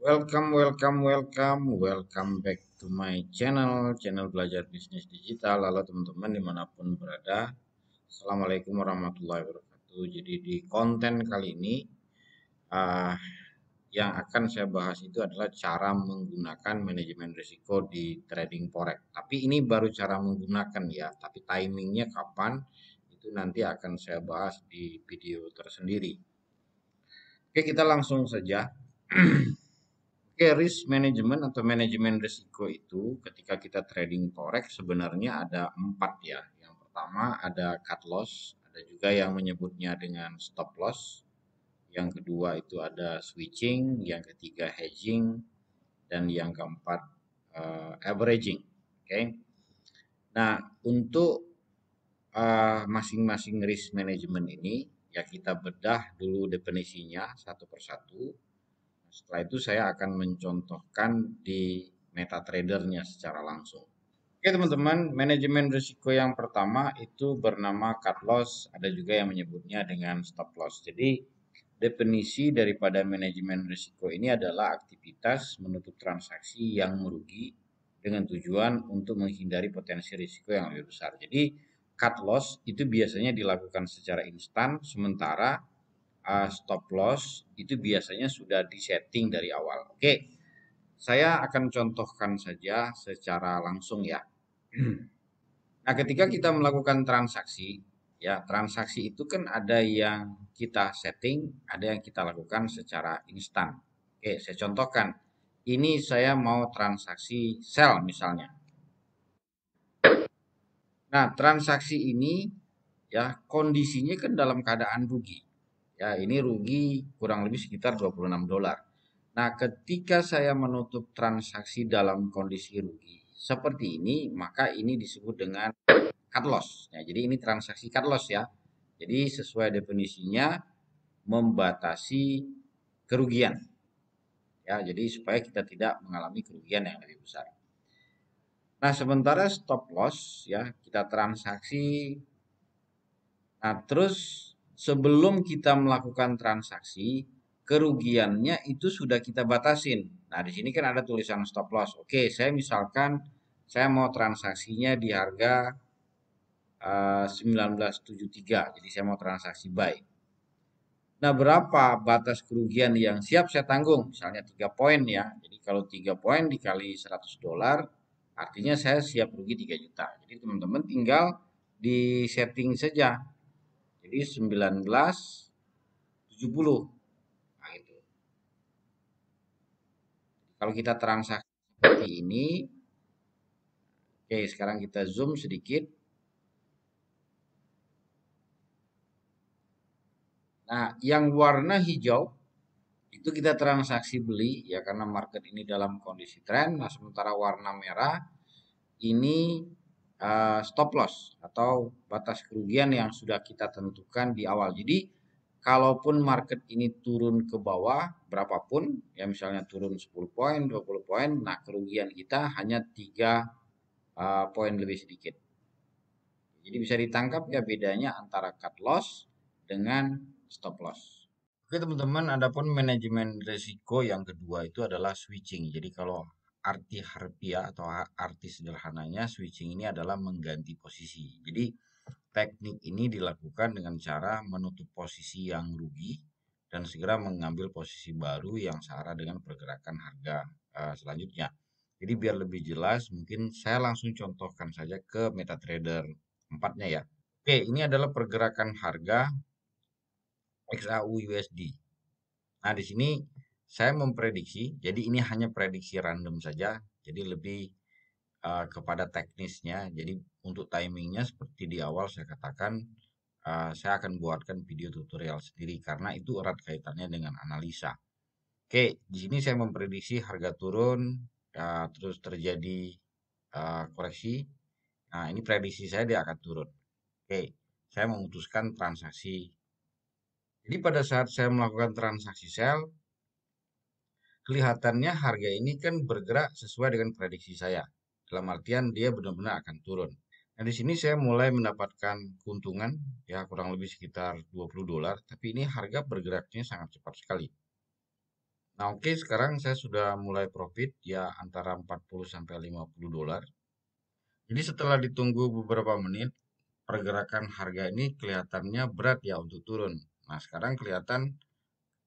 Welcome back to my channel belajar bisnis digital. Halo teman-teman dimanapun berada. Assalamualaikum warahmatullahi wabarakatuh. Jadi di konten kali ini uh, yang akan saya bahas itu adalah cara menggunakan manajemen risiko di trading forex. Tapi ini baru cara menggunakan ya, tapi timingnya kapan itu nanti akan saya bahas di video tersendiri. Oke, kita langsung saja. Oke, risk management atau manajemen risiko itu ketika kita trading forex sebenarnya ada 4 ya. Yang pertama ada cut loss, ada juga yang menyebutnya dengan stop loss. Yang kedua itu ada switching, yang ketiga hedging, dan yang keempat averaging. Oke. Nah, untuk masing-masing risk management ini ya kita bedah dulu definisinya satu persatu. Setelah itu saya akan mencontohkan di MetaTrader-nya secara langsung. Oke teman-teman, manajemen risiko yang pertama itu bernama cut loss, ada juga yang menyebutnya dengan stop loss. Jadi definisi daripada manajemen risiko ini adalah aktivitas menutup transaksi yang merugi dengan tujuan untuk menghindari potensi risiko yang lebih besar. Jadi cut loss itu biasanya dilakukan secara instan, sementara stop loss itu biasanya sudah disetting dari awal. Oke, saya akan contohkan saja secara langsung ya. Nah, ketika kita melakukan transaksi, ya transaksi itu kan ada yang kita setting, ada yang kita lakukan secara instan. Oke, saya contohkan. Ini saya mau transaksi sell misalnya. Nah, transaksi ini ya kondisinya kan dalam keadaan rugi. Ya, ini rugi kurang lebih sekitar 26 dolar. Nah, ketika saya menutup transaksi dalam kondisi rugi seperti ini, maka ini disebut dengan cut loss. Ya, jadi ini transaksi cut loss ya. Jadi sesuai definisinya membatasi kerugian. Ya, jadi supaya kita tidak mengalami kerugian yang lebih besar. Nah, sementara stop loss ya, kita transaksi. Nah, terus sebelum kita melakukan transaksi, kerugiannya itu sudah kita batasin. Nah, di sini kan ada tulisan stop loss. Oke, saya misalkan saya mau transaksinya di harga 1973. Jadi saya mau transaksi buy. Nah, berapa batas kerugian yang siap saya tanggung? Misalnya 3 poin ya. Jadi kalau 3 poin dikali 100 dolar, artinya saya siap rugi 3 juta. Jadi teman-teman tinggal di setting saja. Jadi 1970. Nah, itu. Kalau kita transaksi seperti ini, oke, sekarang kita zoom sedikit. Nah, yang warna hijau itu kita transaksi beli ya karena market ini dalam kondisi tren. Nah, sementara warna merah ini stop loss atau batas kerugian yang sudah kita tentukan di awal. Jadi kalaupun market ini turun ke bawah berapapun, ya misalnya turun 10 poin, 20 poin, nah kerugian kita hanya 3 poin lebih sedikit. Jadi bisa ditangkap ya bedanya antara cut loss dengan stop loss. Oke teman-teman, adapun manajemen risiko yang kedua itu adalah switching. Jadi kalau arti harfiah atau arti sederhananya switching ini adalah mengganti posisi. Jadi teknik ini dilakukan dengan cara menutup posisi yang rugi dan segera mengambil posisi baru yang searah dengan pergerakan harga selanjutnya. Jadi biar lebih jelas, mungkin saya langsung contohkan saja ke MetaTrader 4-nya ya. Oke, ini adalah pergerakan harga XAU USD. Nah, di sini saya memprediksi, jadi ini hanya prediksi random saja, jadi lebih kepada teknisnya. Jadi untuk timingnya seperti di awal saya katakan, saya akan buatkan video tutorial sendiri karena itu erat kaitannya dengan analisa. Oke, di sini saya memprediksi harga turun, terus terjadi koreksi. Nah, ini prediksi saya dia akan turun. Oke, saya memutuskan transaksi. Jadi pada saat saya melakukan transaksi sell, kelihatannya harga ini kan bergerak sesuai dengan prediksi saya. Dalam artian dia benar-benar akan turun. Nah, di sini saya mulai mendapatkan keuntungan ya kurang lebih sekitar 20 dolar, tapi ini harga bergeraknya sangat cepat sekali. Nah, oke, sekarang saya sudah mulai profit ya antara 40 sampai 50 dolar. Jadi setelah ditunggu beberapa menit, pergerakan harga ini kelihatannya berat ya untuk turun. Nah, sekarang kelihatan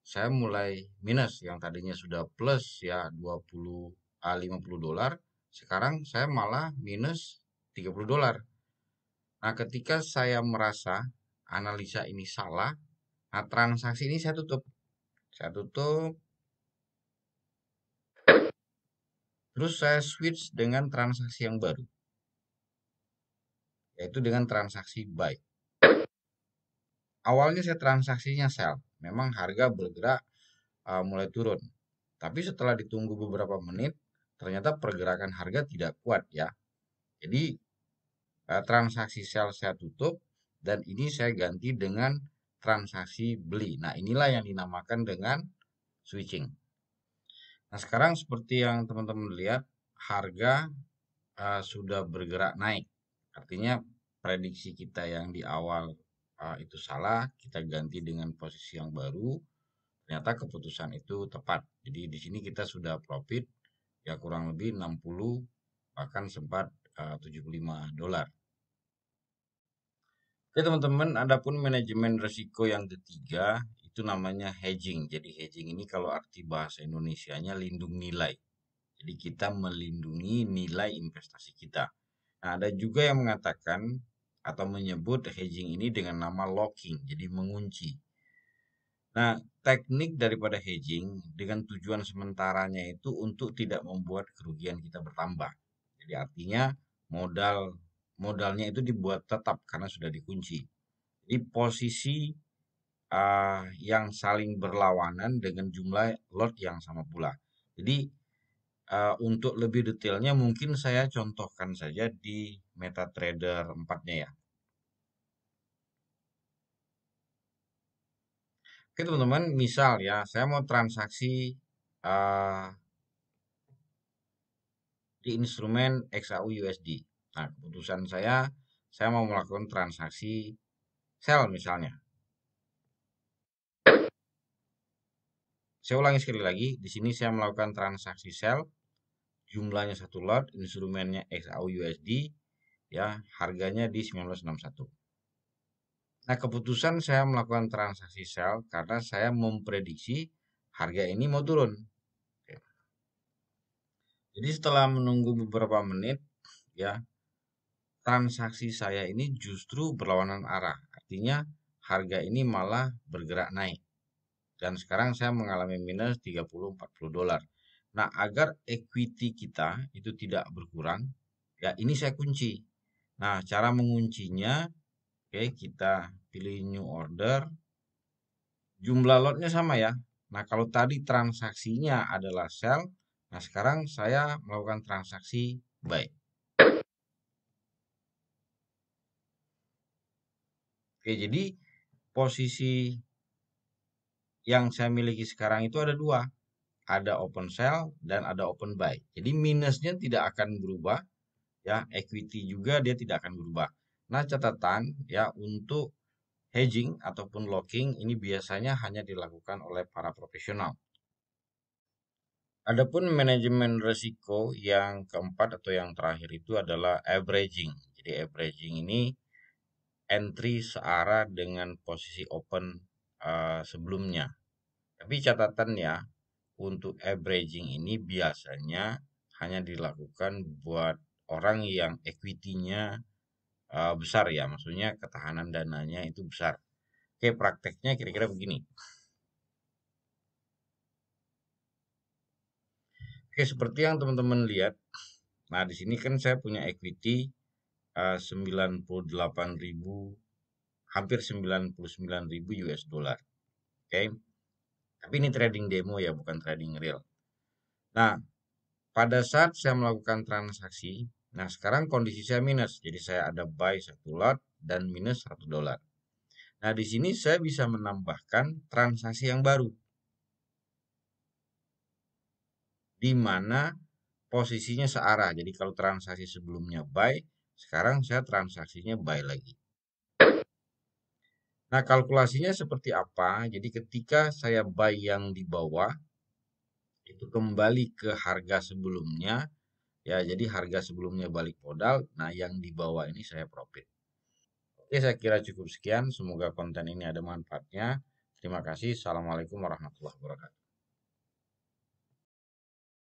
saya mulai minus yang tadinya sudah plus ya 50 dolar, sekarang saya malah minus 30 dolar. Nah, ketika saya merasa analisa ini salah, nah transaksi ini saya tutup. Saya tutup, terus saya switch dengan transaksi yang baru, yaitu dengan transaksi buy. Awalnya saya transaksinya sell, memang harga bergerak mulai turun. Tapi setelah ditunggu beberapa menit, ternyata pergerakan harga tidak kuat ya. Jadi transaksi sell saya tutup dan ini saya ganti dengan transaksi beli. Nah, inilah yang dinamakan dengan switching. Nah, sekarang seperti yang teman-teman lihat, harga sudah bergerak naik. Artinya prediksi kita yang di awal itu salah, kita ganti dengan posisi yang baru. Ternyata keputusan itu tepat. Jadi di sini kita sudah profit ya kurang lebih 60 bahkan sempat 75 dolar. Oke teman-teman, adapun manajemen risiko yang ketiga itu namanya hedging. Jadi hedging ini kalau arti bahasa Indonesianya lindung nilai. Jadi kita melindungi nilai investasi kita. Nah, ada juga yang mengatakan atau menyebut hedging ini dengan nama locking, jadi mengunci. Nah, teknik daripada hedging dengan tujuan sementaranya itu untuk tidak membuat kerugian kita bertambah. Jadi artinya modal modalnya itu dibuat tetap karena sudah dikunci. Jadi posisi yang saling berlawanan dengan jumlah lot yang sama pula. Jadi untuk lebih detailnya mungkin saya contohkan saja di MetaTrader 4-nya ya. Oke teman-teman, misal ya saya mau transaksi uh, di instrumen XAU USD. Nah, keputusan saya mau melakukan transaksi sell misalnya. Saya ulangi sekali lagi, di sini saya melakukan transaksi sell, jumlahnya satu lot, instrumennya XAU USD, ya harganya di 1961. Nah, keputusan saya melakukan transaksi sell karena saya memprediksi harga ini mau turun. Jadi setelah menunggu beberapa menit, ya transaksi saya ini justru berlawanan arah. Artinya harga ini malah bergerak naik. Dan sekarang saya mengalami minus 30-40 dolar. Nah, agar equity kita itu tidak berkurang, ya ini saya kunci. Nah, cara menguncinya, oke, kita pilih new order. Jumlah lotnya sama ya. Nah, kalau tadi transaksinya adalah sell, nah sekarang saya melakukan transaksi buy. Oke, jadi posisi yang saya miliki sekarang itu ada dua. Ada open sell dan ada open buy. Jadi minusnya tidak akan berubah, ya equity juga dia tidak akan berubah. Nah, catatan ya untuk hedging ataupun locking ini biasanya hanya dilakukan oleh para profesional. Adapun manajemen risiko yang keempat atau yang terakhir itu adalah averaging. Jadi averaging ini entry searah dengan posisi open sebelumnya. Tapi catatannya untuk averaging ini biasanya hanya dilakukan buat orang yang equity-nya besar ya, maksudnya ketahanan dananya itu besar. Oke, prakteknya kira-kira begini. Oke, seperti yang teman-teman lihat. Nah, di sini kan saya punya equity 98.000, hampir 99.000 US dollar. Oke. Tapi ini trading demo ya, bukan trading real. Nah, pada saat saya melakukan transaksi, nah sekarang kondisi saya minus. Jadi saya ada buy satu lot dan minus 1 dolar. Nah, di sini saya bisa menambahkan transaksi yang baru. Di mana posisinya searah. Jadi kalau transaksi sebelumnya buy, sekarang saya transaksinya buy lagi. Nah, kalkulasinya seperti apa? Jadi ketika saya buy yang di bawah, itu kembali ke harga sebelumnya. Ya, jadi harga sebelumnya balik modal. Nah, yang di bawah ini saya profit. Oke, saya kira cukup sekian. Semoga konten ini ada manfaatnya. Terima kasih. Assalamualaikum warahmatullahi wabarakatuh.